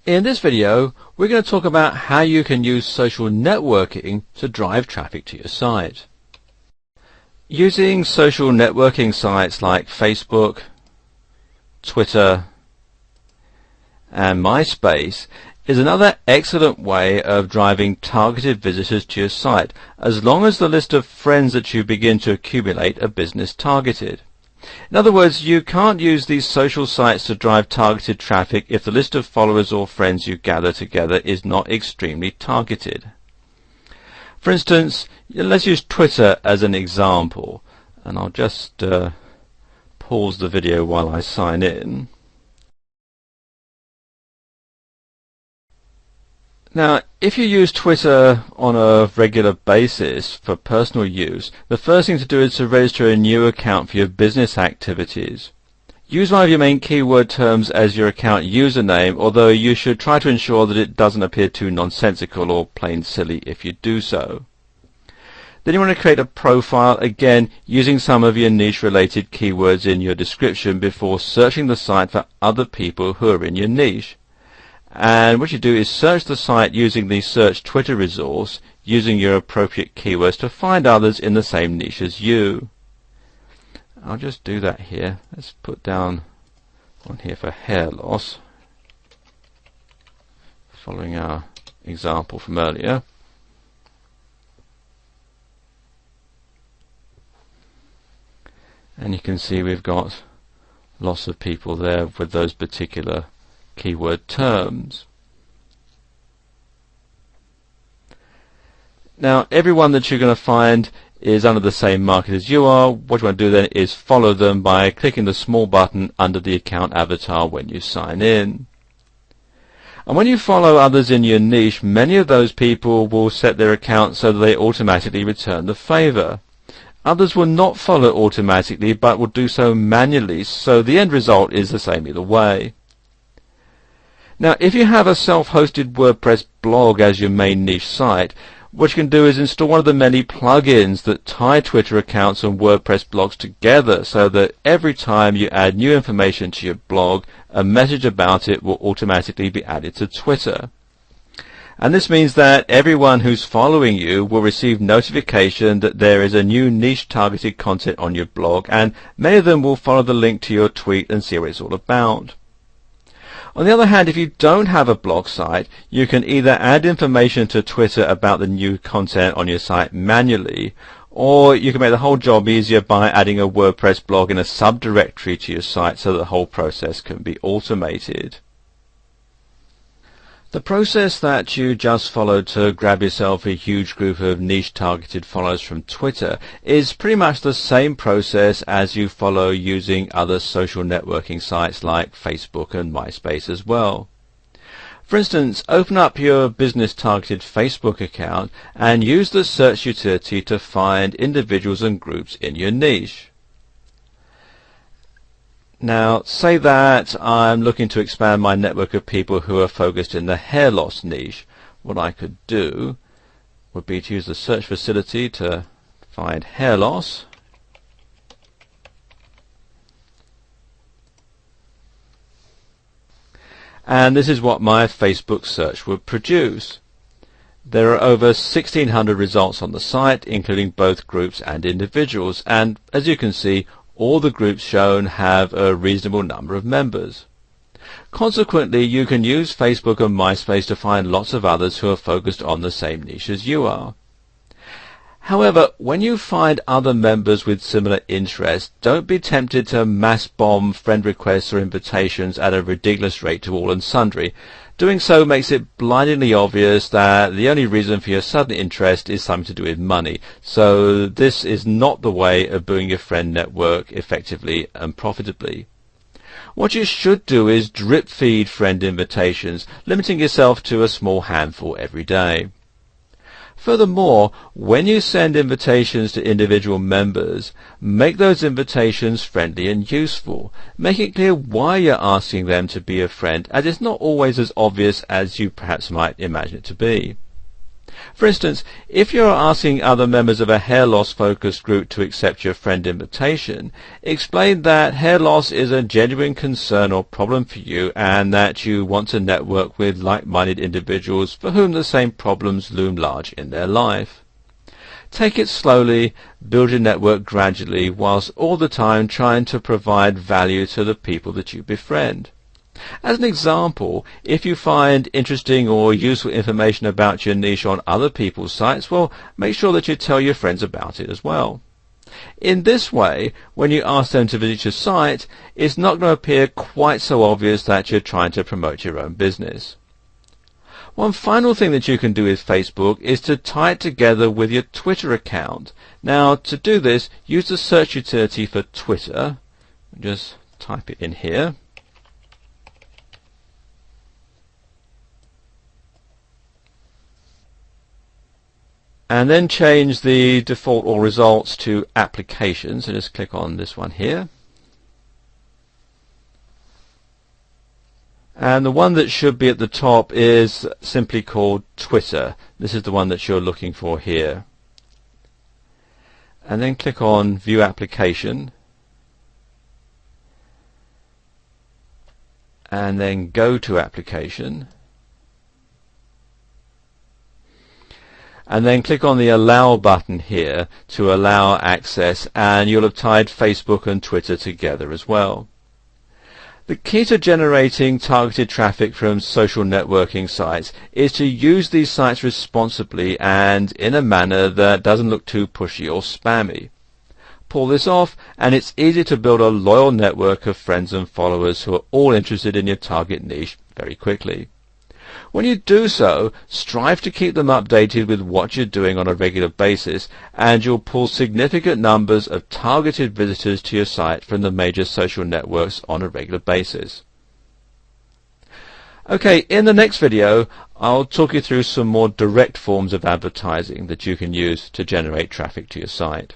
In this video, we're going to talk about how you can use social networking to drive traffic to your site. Using social networking sites like Facebook, Twitter, and MySpace is another excellent way of driving targeted visitors to your site, as long as the list of friends that you begin to accumulate are business targeted. In other words, you can't use these social sites to drive targeted traffic if the list of followers or friends you gather together is not extremely targeted. For instance, let's use Twitter as an example, and I'll just pause the video while I sign in. Now, if you use Twitter on a regular basis for personal use, the first thing to do is to register a new account for your business activities. Use one of your main keyword terms as your account username, although you should try to ensure that it doesn't appear too nonsensical or plain silly if you do so. Then you want to create a profile, again using some of your niche related keywords in your description before searching the site for other people who are in your niche. And what you do is search the site using the Search Twitter resource, using your appropriate keywords to find others in the same niche as you. I'll just do that here. Let's put down one here for hair loss, following our example from earlier. And you can see we've got lots of people there with those particular keyword terms. Now, everyone that you're going to find is under the same market as you are. What you want to do then is follow them by clicking the small button under the account avatar when you sign in. And when you follow others in your niche, many of those people will set their accounts so that they automatically return the favor. Others will not follow automatically but will do so manually, so the end result is the same either way. Now, if you have a self-hosted WordPress blog as your main niche site, what you can do is install one of the many plugins that tie Twitter accounts and WordPress blogs together, so that every time you add new information to your blog, a message about it will automatically be added to Twitter. And this means that everyone who's following you will receive notification that there is a new niche targeted content on your blog, and many of them will follow the link to your tweet and see what it's all about. On the other hand, if you don't have a blog site, you can either add information to Twitter about the new content on your site manually, or you can make the whole job easier by adding a WordPress blog in a subdirectory to your site so that the whole process can be automated. The process that you just followed to grab yourself a huge group of niche targeted followers from Twitter is pretty much the same process as you follow using other social networking sites like Facebook and MySpace as well. For instance, open up your business targeted Facebook account and use the search utility to find individuals and groups in your niche. Now, say that I'm looking to expand my network of people who are focused in the hair loss niche. What I could do would be to use the search facility to find hair loss. And this is what my Facebook search would produce. There are over 1,600 results on the site, including both groups and individuals, and as you can see, all the groups shown have a reasonable number of members. Consequently, you can use Facebook and MySpace to find lots of others who are focused on the same niche as you are. However, when you find other members with similar interests, don't be tempted to mass bomb friend requests or invitations at a ridiculous rate to all and sundry. Doing so makes it blindingly obvious that the only reason for your sudden interest is something to do with money. So this is not the way of building your friend network effectively and profitably. What you should do is drip feed friend invitations, limiting yourself to a small handful every day. Furthermore, when you send invitations to individual members, make those invitations friendly and useful. Make it clear why you're asking them to be a friend, as it's not always as obvious as you perhaps might imagine it to be. For instance, if you're asking other members of a hair loss focused group to accept your friend invitation, explain that hair loss is a genuine concern or problem for you and that you want to network with like-minded individuals for whom the same problems loom large in their life. Take it slowly, build your network gradually, whilst all the time trying to provide value to the people that you befriend. As an example, if you find interesting or useful information about your niche on other people's sites, well, make sure that you tell your friends about it as well. In this way, when you ask them to visit your site, it's not going to appear quite so obvious that you're trying to promote your own business. One final thing that you can do with Facebook is to tie it together with your Twitter account. Now, to do this, use the search utility for Twitter. Just type it in here. And then change the default or results to applications. So just click on this one here. And the one that should be at the top is simply called Twitter. This is the one that you're looking for here. And then click on View Application. And then go to Application. And then click on the Allow button here to allow access, and you'll have tied Facebook and Twitter together as well. The key to generating targeted traffic from social networking sites is to use these sites responsibly and in a manner that doesn't look too pushy or spammy. Pull this off and it's easy to build a loyal network of friends and followers who are all interested in your target niche very quickly. When you do so, strive to keep them updated with what you're doing on a regular basis, and you'll pull significant numbers of targeted visitors to your site from the major social networks on a regular basis. Okay, in the next video, I'll talk you through some more direct forms of advertising that you can use to generate traffic to your site.